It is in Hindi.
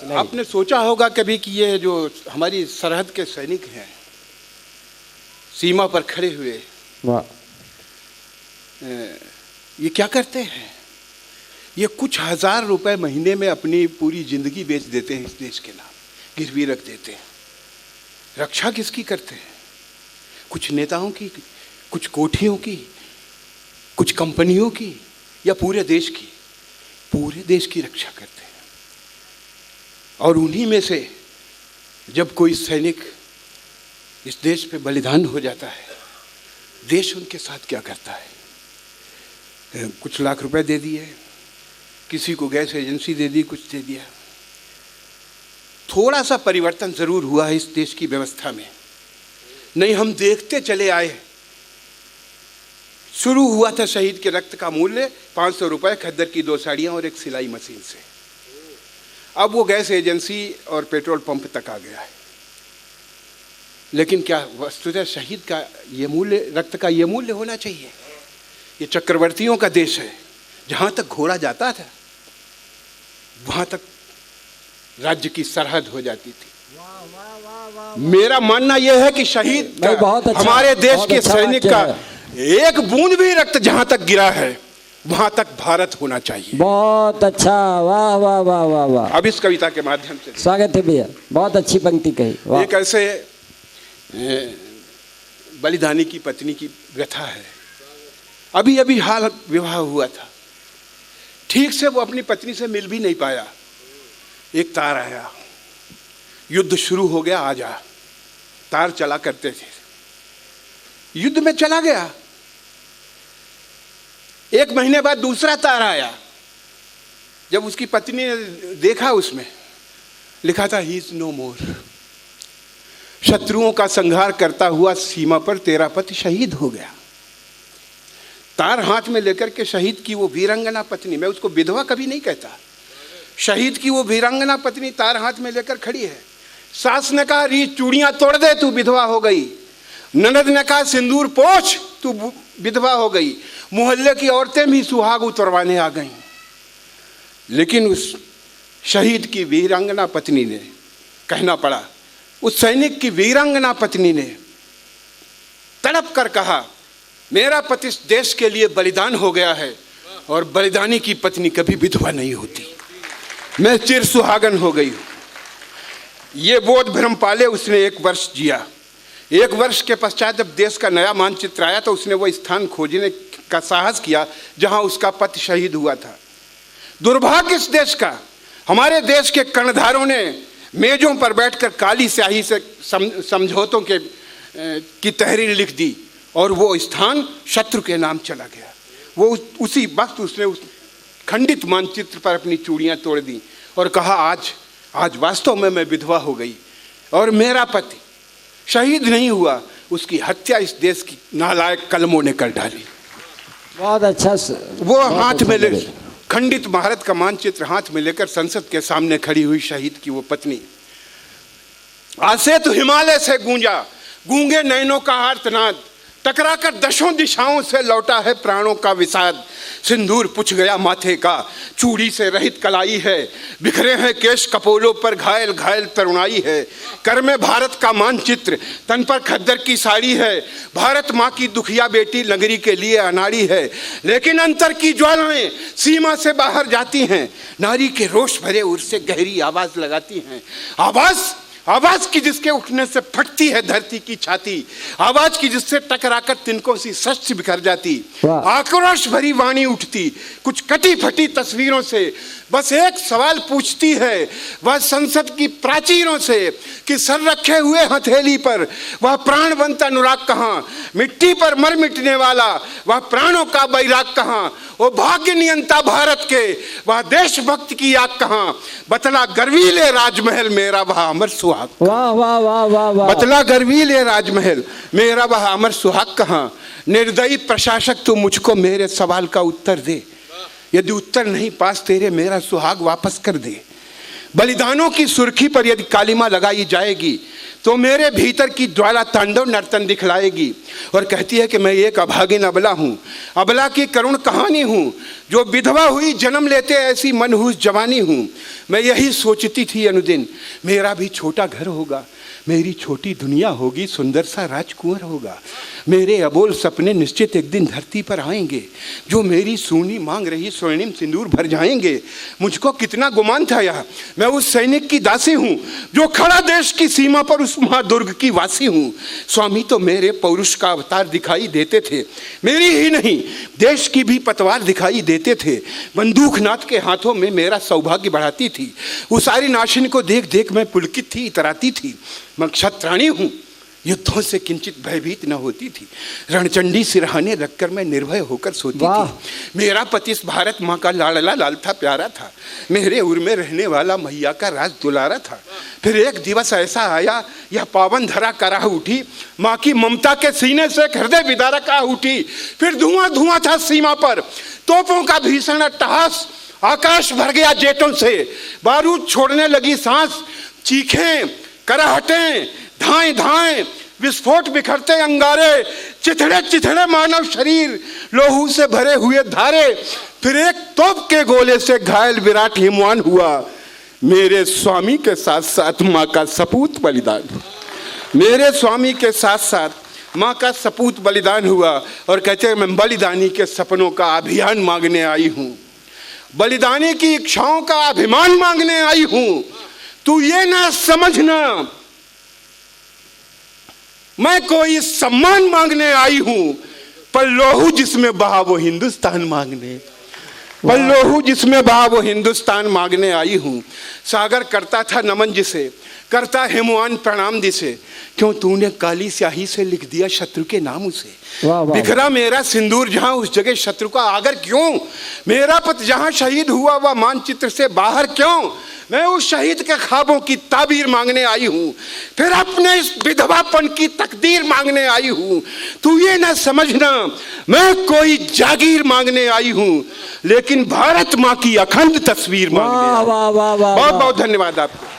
आपने सोचा होगा कभी कि ये जो हमारी सरहद के सैनिक हैं, सीमा पर खड़े हुए, ये क्या करते हैं? ये कुछ हजार रुपए महीने में अपनी पूरी जिंदगी बेच देते हैं, इस देश के नाम गिरवी रख देते हैं। रक्षा किसकी करते हैं? कुछ नेताओं की, कुछ कोठियों की, कुछ कंपनियों की, या पूरे देश की? पूरे देश की रक्षा करते हैं। और उन्हीं में से जब कोई सैनिक इस देश पे बलिदान हो जाता है, देश उनके साथ क्या करता है? कुछ लाख रुपए दे दिए, किसी को गैस एजेंसी दे दी, कुछ दे दिया। थोड़ा सा परिवर्तन जरूर हुआ है इस देश की व्यवस्था में, नहीं हम देखते चले आए। शुरू हुआ था शहीद के रक्त का मूल्य 500 रुपए, खद्दर की 2 साड़ियां और एक सिलाई मशीन से। अब वो गैस एजेंसी और पेट्रोल पंप तक आ गया है। लेकिन क्या वस्तुतः शहीद का ये मूल्य, रक्त का ये मूल्य होना चाहिए? ये चक्रवर्तियों का देश है, जहां तक घोड़ा जाता था वहां तक राज्य की सरहद हो जाती थी। मेरा मानना यह है कि शहीद का, हमारे देश के सैनिक का एक बूंद भी रक्त जहां तक गिरा है वहां तक भारत होना चाहिए। बहुत अच्छा, वाह वाह वाह वाह वाह। अब इस कविता के माध्यम से स्वागत है भैया, बहुत अच्छी पंक्ति कही। एक ऐसे बलिदानी की पत्नी की व्यथा है। अभी अभी हाल विवाह हुआ था, ठीक से वो अपनी पत्नी से मिल भी नहीं पाया। एक तार आया, युद्ध शुरू हो गया, आजा। तार चला करते थे, युद्ध में चला गया। 1 महीने बाद दूसरा तार आया। जब उसकी पत्नी ने देखा, उसमें लिखा था ही इज नो मोर। शत्रुओं का संहार करता हुआ सीमा पर तेरा पति शहीद हो गया। तार हाथ में लेकर के शहीद की वो वीरांगना पत्नी, मैं उसको विधवा कभी नहीं कहता, शहीद की वो वीरांगना पत्नी तार हाथ में लेकर खड़ी है। सास ने कहा री चूड़ियां तोड़ दे, तू विधवा हो गई। ननद ने कहा सिंदूर पोंछ, तू विधवा हो गई। मोहल्ले की औरतें भी सुहाग उतरवाने आ गईं। लेकिन उस शहीद की वीरांगना पत्नी ने, कहना पड़ा, उस सैनिक की वीरांगना पत्नी ने तड़प कर कहा मेरा पति इस देश के लिए बलिदान हो गया है, और बलिदानी की पत्नी कभी विधवा नहीं होती। मैं चिर सुहागन हो गई हूं। ये बोध भ्रम पाले उसने 1 वर्ष जिया। 1 वर्ष के पश्चात जब देश का नया मानचित्र आया तो उसने वो स्थान खोजने का साहस किया जहां उसका पति शहीद हुआ था। दुर्भाग्य इस देश का, हमारे देश के कर्णधारों ने मेजों पर बैठकर काली स्याही से समझौतों की तहरीर लिख दी, और वो स्थान शत्रु के नाम चला गया। वो उसी वक्त उसने उस खंडित मानचित्र पर अपनी चूड़ियां तोड़ दी और कहा आज वास्तव में मैं विधवा हो गई, और मेरा पति शहीद नहीं हुआ, उसकी हत्या इस देश की नालायक कलमों ने कर डाली। बहुत अच्छा। वो हाथ में ले खंडित भारत का मानचित्र हाथ में लेकर संसद के सामने खड़ी हुई शहीद की वो पत्नी। आसे तो हिमालय से गूंजा गूंगे नैनों का आर्तनाद, टकराकर 10 दिशाओं से लौटा है प्राणों का विषाद। सिंदूर पुछ गया माथे का, चूड़ी से रहित कलाई है, बिखरे हैं केश कपोलों पर घायल घायल तरुणाई है। कर में भारत का मानचित्र, तन पर खद्दर की साड़ी है, भारत माँ की दुखिया बेटी लंगरी के लिए अनाड़ी है। लेकिन अंतर की ज्वालाएं सीमा से बाहर जाती हैं, नारी के रोष भरे उर से गहरी आवाज लगाती हैं। आवाज की जिसके उठने से फटती है धरती की छाती, आवाज की जिससे टकराकर तिनकों सी सच बिखर जाती। आक्रोश भरी वाणी उठती कुछ कटी फटी तस्वीरों से, बस एक सवाल पूछती है वह संसद की प्राचीरों से कि सर रखे हुए हथेली पर वह प्राणवंत अनुराग कहाँ, मिट्टी पर मर मिटने वाला वह प्राणों का बैराग कहाँ, वो भाग्य नियंता भारत के वह देशभक्त की आग कहाँ। बतला गर्वीले राजमहल मेरा वह अमर सुहाग। वाह वाह वाह वाह वाह। बतला गर्वीले राजमहल मेरा वह अमर सुहाग कहाँ। निर्दयी प्रशासक तू मुझको मेरे सवाल का उत्तर दे, यदि उत्तर नहीं पास तेरे मेरा सुहाग वापस कर दे। बलिदानों की सुर्खी पर यदि कालिमा लगाई जाएगी तो मेरे भीतर की ज्वाला तांडव नर्तन दिखलाएगी और कहती है कि मैं एक अभागिन अबला हूँ, अबला की करुण कहानी हूँ, जो विधवा हुई जन्म लेते ऐसी मनहूस जवानी हूँ। मैं यही सोचती थी अनुदिन, मेरा भी छोटा घर होगा, मेरी छोटी दुनिया होगी, सुंदर सा राजकुंवर होगा, मेरे अबोल सपने निश्चित एक दिन धरती पर आएंगे, जो मेरी सूनी मांग रही स्वर्णिम सिंदूर भर जाएंगे। मुझको कितना गुमान था यह, मैं उस सैनिक की दासी हूँ जो खड़ा देश की सीमा पर उस महादुर्ग की वासी हूँ। स्वामी तो मेरे पौरुष का अवतार दिखाई देते थे, मेरी ही नहीं देश की भी पतवार दिखाई देते थे। बंदूकनाथ के हाथों में मेरा सौभाग्य बढ़ाती थी। उसारी नाशिन को देख देख मैं पुलकित थी, इतराती थी। मैं क्षत्राणी हूँ, युद्धों से किंचित भयभीत न होती थी। रणचंडी सिरहाने रखकर मैं निर्भय होकर सोती थी। मेरा पति इस भारत माँ का लाडला लाल था, प्यारा था, मेरे उर में रहने वाला मैया का राज दुलारा था। फिर एक दिवस ऐसा आया, यह पावन धरा कराह उठी, माँ की ममता के सीने से हृदय विदारक आ उठी। फिर धुआं धुआं था सीमा पर, तोपों का भीषण अट्टहास, आकाश भर गया जेटों से, बारूद छोड़ने लगी सांस, चीखें, कराहटें, धाएं धाएं, विस्फोट बिखरते अंगारे, चिथड़े चिथड़े मानव शरीर, लोहू से भरे हुए धारे। फिर एक तोप के गोले से घायल विराट हिमवान हुआ। मेरे स्वामी के साथ साथ माँ का सपूत बलिदान, मेरे स्वामी के साथ साथ माँ का सपूत बलिदान हुआ। और कहते हैं मैं बलिदानी के सपनों का अभियान मांगने आई हूँ, बलिदानी की इच्छाओं का अभिमान मांगने आई हूँ। तू ये ना समझना मैं कोई सम्मान मांगने आई हूं, पर लोहू जिसमें बहा वो हिंदुस्तान मांगने, पर लोहू जिसमें बहा वो हिंदुस्तान मांगने आई हूं। सागर करता था नमन जिसे, करता हिमवान प्रणाम दिसे, क्यों तूने काली स्याही से लिख दिया शत्रु के नाम उसे। बिखरा मेरा सिंदूर जहां उस जगह शत्रु का आगर क्यों, मेरा पति जहां शहीद हुआ वह मानचित्र से बाहर क्यों। मैं उस शहीद के ख्वाबों की ताबीर मांगने आई हूँ, फिर अपने इस विधवापन की तकदीर मांगने आई हूँ। तू ये ना समझना मैं कोई जागीर मांगने आई हूँ, लेकिन भारत माँ की अखंड तस्वीर मांगने। वाह वाह वाह वाह, बहुत बहुत धन्यवाद आपको।